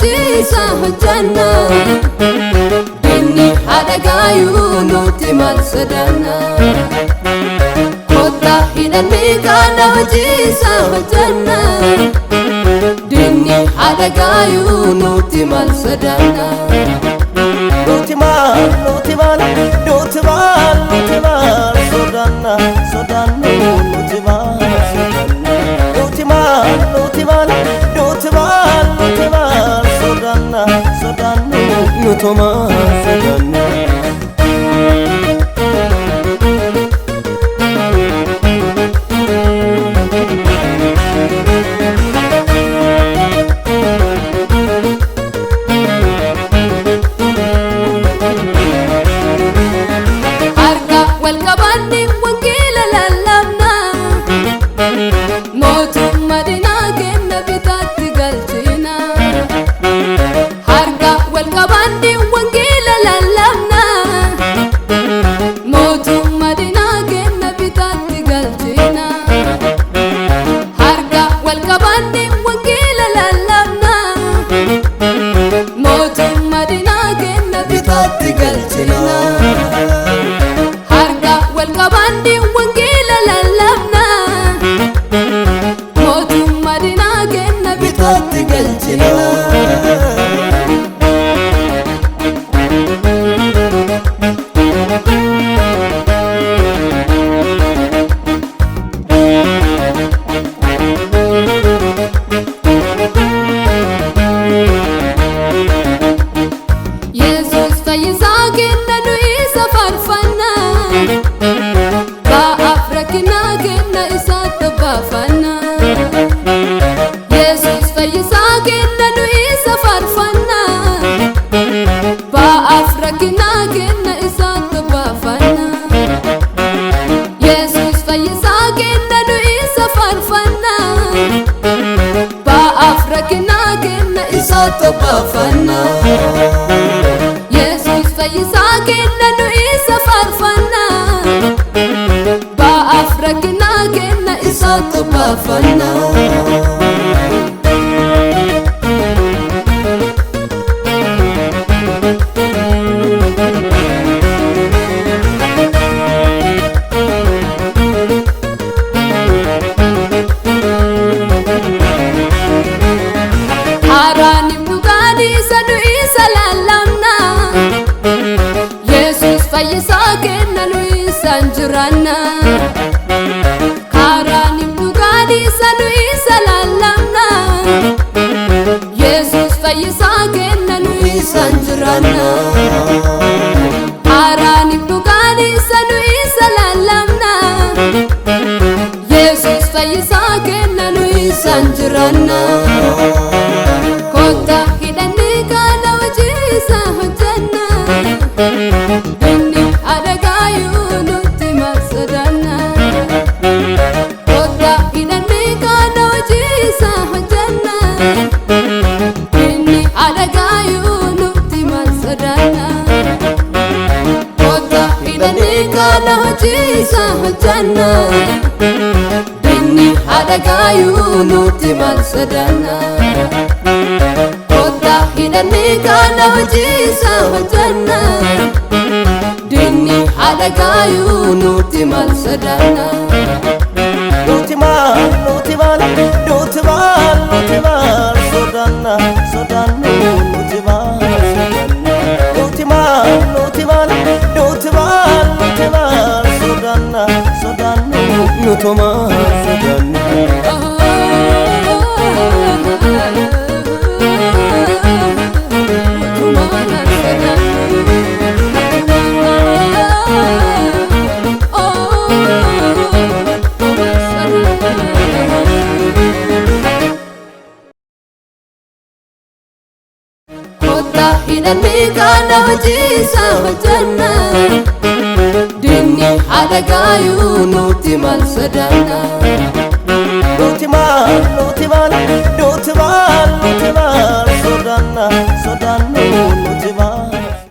wajisa hojjanna dinni adagaayuu nuti maal sodaanna kotta hidhannee kana wajisa hojjanna dinni adagaayuu nuti maal sodaanna nuti maal sodaanna sodaannu nuti maal sodaanna nuti maal sodaanna sodaannu nuti maal sodaanna Yesus fayyisaa kenna nu isa faarfanna ba'aaf rakkinaa kenna isaatu baafanna sanjurana karani mdugani sanu isalallamna Yesus fayyisa kenna nu sanjurana karani mdugani sanu isalallamna Yesus fayyisa kenna nu sanjurana kotta hidhanne kana wajisa hojjanna dinni adagaayuu wajisa hojjanna dinni adagaayuu nuti maal sodaanna kotta hidhannee kana wajisa hojjanna dinni adagaayuu nuti maal sodaanna nuti maal sodaanna sodaannu nuti maal sodaanna nuti maal sodaanna sodaannu nuti maal sodaanna hidhanne kana wajisa hojjanna dinni adagaayuu nuti maal sodaanna nuti maal sodaanna sodaannu